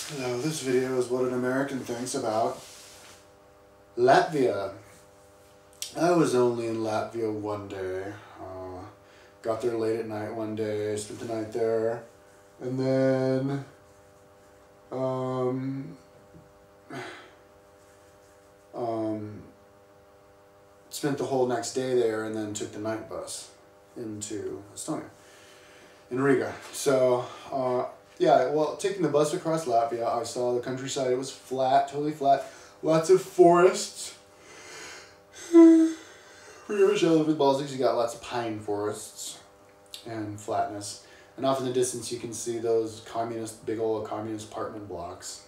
So this video is what an American thinks about Latvia. I was only in Latvia one day. Got there late at night one day, spent the night there, and then spent the whole next day there, and then took the night bus into Estonia, in Riga. So yeah, well, taking the bus across Latvia, I saw the countryside. It was flat, totally flat. Lots of forests. Pretty much all over the Baltics, you got lots of pine forests and flatness. And off in the distance, you can see those big old communist apartment blocks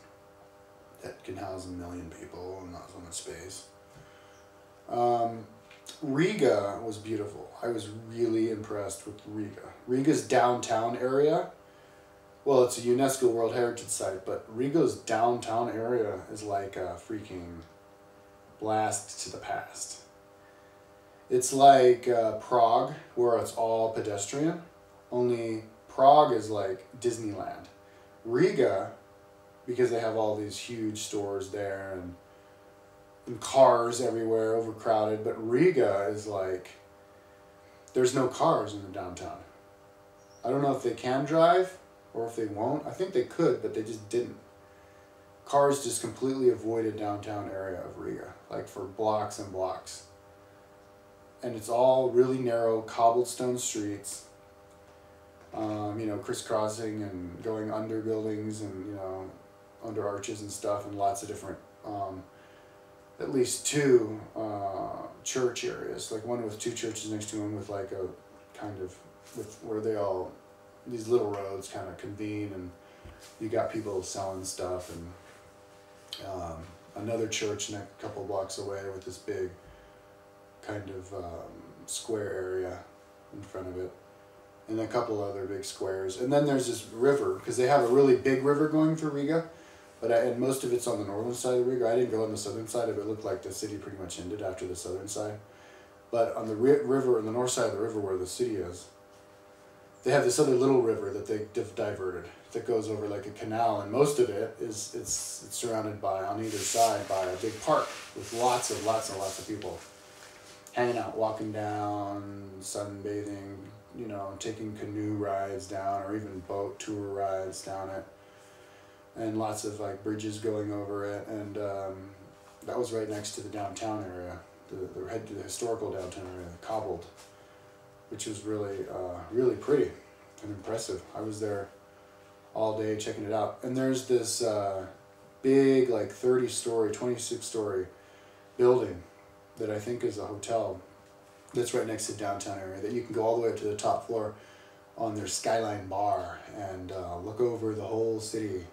that can house 1 million people and not so much space. Riga was beautiful. I was really impressed with Riga. Riga's downtown area, well, it's a UNESCO World Heritage Site, but Riga's downtown area is like a freaking blast to the past. It's like Prague, where it's all pedestrian, only Prague is like Disneyland. Riga, because they have all these huge stores there and cars everywhere, overcrowded, but Riga is like, there's no cars in the downtown. I don't know if they can drive or if they won't. I think they could, but they just didn't. Cars just completely avoided downtown area of Riga, like for blocks and blocks. And it's all really narrow cobblestone streets, you know, crisscrossing and going under buildings and, you know, under arches and stuff, and lots of different, at least 2 church areas, like one with 2 churches next to them with like a kind of, where they all, these little roads kind of convene, and you got people selling stuff, and another church a couple blocks away with this big kind of square area in front of it, and a couple other big squares. And then there's this river, because they have a really big river going through Riga, and most of it's on the northern side of Riga. I didn't go on the southern side of it. It looked like the city pretty much ended after the southern side. But on the river, on the north side of the river where the city is, they have this other little river that they diverted that goes over like a canal, and most of it is it's surrounded by, on either side, by a big park with lots of people hanging out, walking down, sunbathing, you know, taking canoe rides down, or even boat tour rides down it, and lots of like bridges going over it. And that was right next to the downtown area, the historical downtown area, cobbled, which was really really pretty and impressive. I was there all day checking it out. And there's this big, like 30-story, 26-story building that I think is a hotel that's right next to the downtown area, that you can go all the way up to the top floor on their Skyline bar and look over the whole city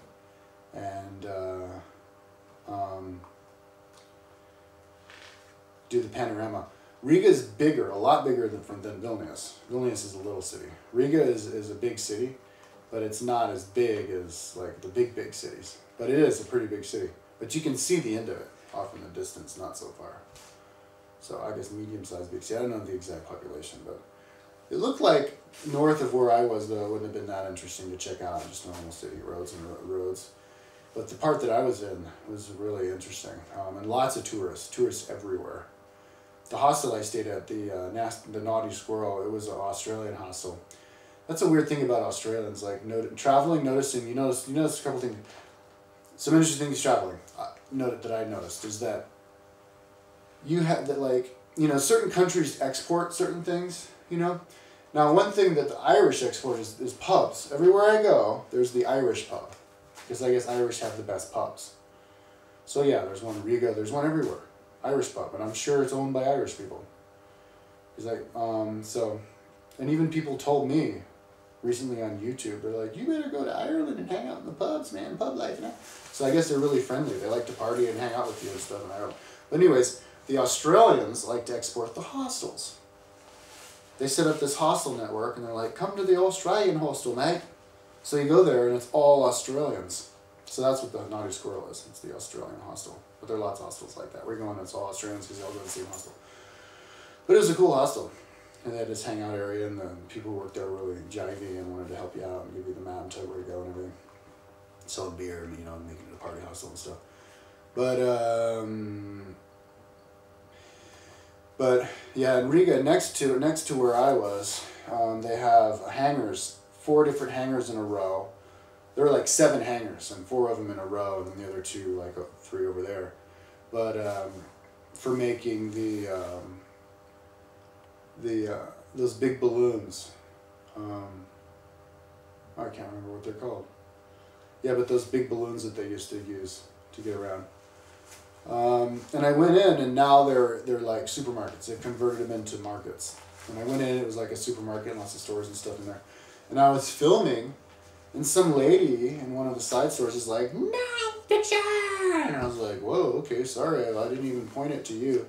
and do the panorama. Riga is bigger, a lot bigger than Vilnius. Vilnius is a little city. Riga is a big city, but it's not as big as like the big cities. But it is a pretty big city. But you can see the end of it off in the distance, not so far. So I guess medium-sized big city. I don't know the exact population, but it looked like north of where I was, though, it wouldn't have been that interesting to check out, just normal city roads and roads. But the part that I was in was really interesting, and lots of tourists everywhere. The hostel I stayed at, the Naughty Squirrel, it was an Australian hostel. That's a weird thing about Australians, like noticing, you notice a couple things, some interesting things traveling. That I noticed is that you have that, like, you know, certain countries export certain things, you know. Now, one thing that the Irish export is pubs. Everywhere I go, there's the Irish pub, because I guess Irish have the best pubs. So yeah, there's one in Riga, there's one everywhere. Irish pub, and I'm sure it's owned by Irish people. It's like, so, and even people told me recently on YouTube, they're like, you better go to Ireland and hang out in the pubs, man, pub life, you know? So I guess they're really friendly. They like to party and hang out with you and stuff in Ireland. But anyways, the Australians like to export the hostels. They set up this hostel network, and they're like, come to the Australian hostel, mate. So you go there, and it's all Australians. So that's what the Naughty Squirrel is. It's the Australian hostel. But there are lots of hostels like that. We're going, it's all Australians because they all go to the same hostel. But it was a cool hostel. And they had this hangout area, and the people who worked there were really jivey and wanted to help you out and give you the map and tell you where to go and everything. selling beer and, you know, making it a party hustle and stuff. But yeah, in Riga, next to where I was, they have hangars, 4 different hangars in a row. There were like 7 hangars, and 4 of them in a row, and then the other 2, like 3 over there. But for making those big balloons, I can't remember what they're called. Yeah, but those big balloons that they used to use to get around. And I went in, and now they're like supermarkets. They've converted them into markets. When I went in, it was like a supermarket and lots of stores and stuff in there. And I was filming, and some lady in one of the side stores is like, "No picture!" And I was like, "Whoa, okay, sorry, I didn't even point it to you."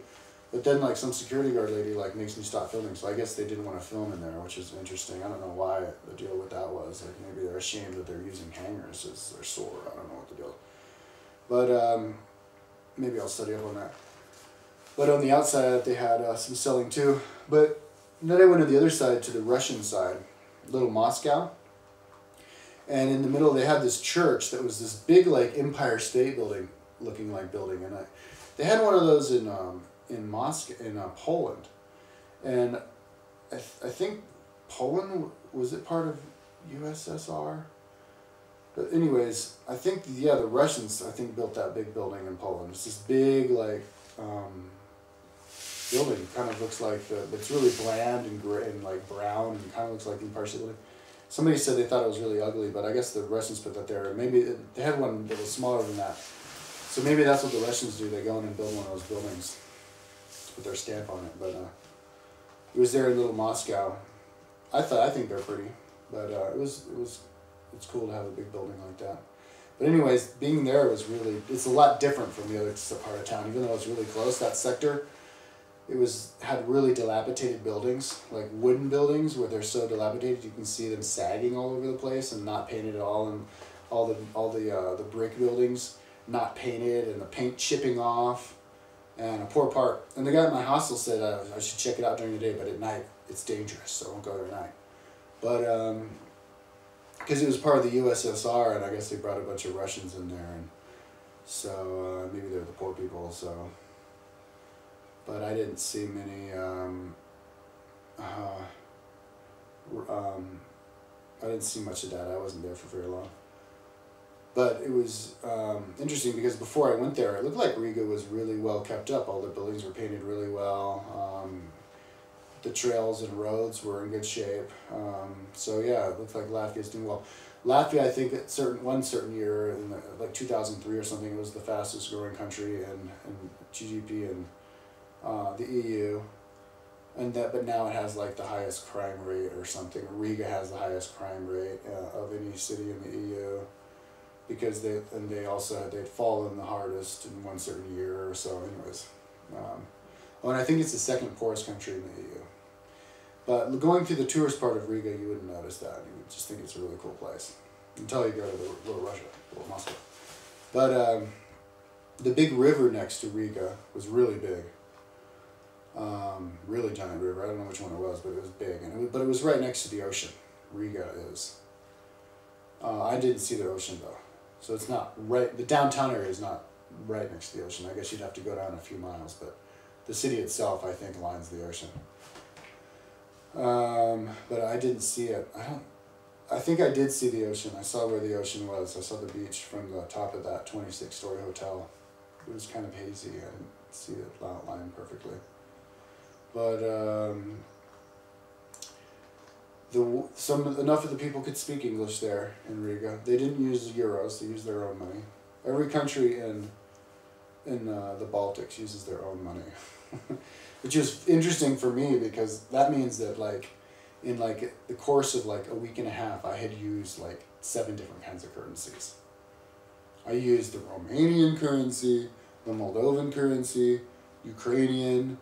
But then like some security guard lady like makes me stop filming, so I guess they didn't want to film in there, which is interesting. I don't know why the deal with that was. Like maybe they're ashamed that they're using hangers as their sword. I don't know what the deal. But maybe I'll study up on that. But on the outside, they had some selling too. But then I went to the other side, to the Russian side, Little Moscow. And in the middle, they had this church that was this big, like, Empire State Building looking like building. And they had one of those in Moscow, in Poland. And I think Poland, was it part of USSR? But anyways, I think, yeah, the Russians, I think, built that big building in Poland. It's this big, like, building. Kind of looks like, it's really bland and gray and, like, brown, and kind of looks like Empire State Building. Somebody said they thought it was really ugly, but I guess the Russians put that there. Maybe they had one that was smaller than that. So maybe that's what the Russians do. They go in and build one of those buildings, put their stamp on it. But it was there in Little Moscow. I think they're pretty, but it's cool to have a big building like that. But anyways, being there was really, it's a lot different from the other part of town. Even though it's really close, that sector, had really dilapidated buildings, like wooden buildings where they're so dilapidated you can see them sagging all over the place and not painted at all, and all the brick buildings not painted and the paint chipping off, and a poor part. And the guy at my hostel said I should check it out during the day, but at night it's dangerous, so I won't go there at night. But because it was part of the USSR, and I guess they brought a bunch of Russians in there, and so maybe they're the poor people. So, but I didn't see many. I didn't see much of that. I wasn't there for very long. But it was interesting because before I went there, it looked like Riga was really well kept up. All the buildings were painted really well. The trails and roads were in good shape. So yeah, it looked like Latvia's doing well. Latvia, I think, at one certain year, in like 2003 or something, it was the fastest growing country in GDP in the EU. But now it has like the highest crime rate or something. Riga has the highest crime rate of any city in the EU, because they'd fallen the hardest in one certain year or so. Anyways, and I think it's the second poorest country in the EU. But going through the tourist part of Riga, you wouldn't notice that. You would just think it's a really cool place until you go to Little Russia, Little Moscow. But the big river next to Riga was really big. Really giant river. I don't know which one it was, but it was big, but it was right next to the ocean. Riga is. I didn't see the ocean though, so it's not right. The downtown area is not right next to the ocean. I guess you'd have to go down a few miles, but the city itself, I think, lines the ocean. But I didn't see it. I think I did see the ocean. I saw where the ocean was. I saw the beach from the top of that 26-story hotel. It was kind of hazy. I didn't see it outlined perfectly. But enough of the people could speak English there in Riga. They didn't use euros. They used their own money. Every country in the Baltics uses their own money. Which is interesting for me, because that means that in the course of a week and a half, I had used 7 different kinds of currencies. I used the Romanian currency, the Moldovan currency, Ukrainian,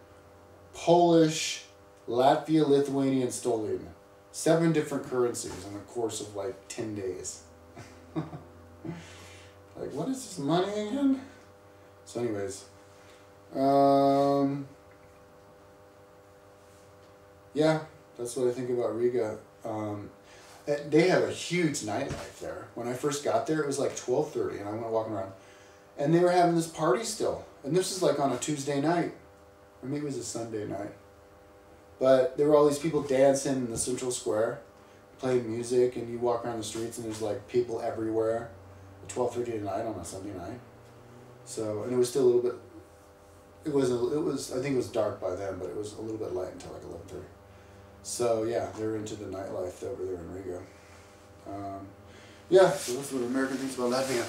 Polish, Latvia, Lithuanian, Stolin. 7 different currencies in the course of 10 days. What is this money again? So anyways, yeah, that's what I think about Riga. They have a huge nightlife there. When I first got there, it was like 12:30, and I went walking around, and they were having this party still. And this is like on a Tuesday night, or maybe it was a Sunday night. But there were all these people dancing in the central square, playing music, and you walk around the streets, and there's like people everywhere. At 12:30 at night on a Sunday night. So, and it was still a little bit. It was. I think it was dark by then, but it was a little bit light until like 11:30. So yeah, they're into the nightlife over there in Riga. Yeah, so that's what American thinks about Latvia.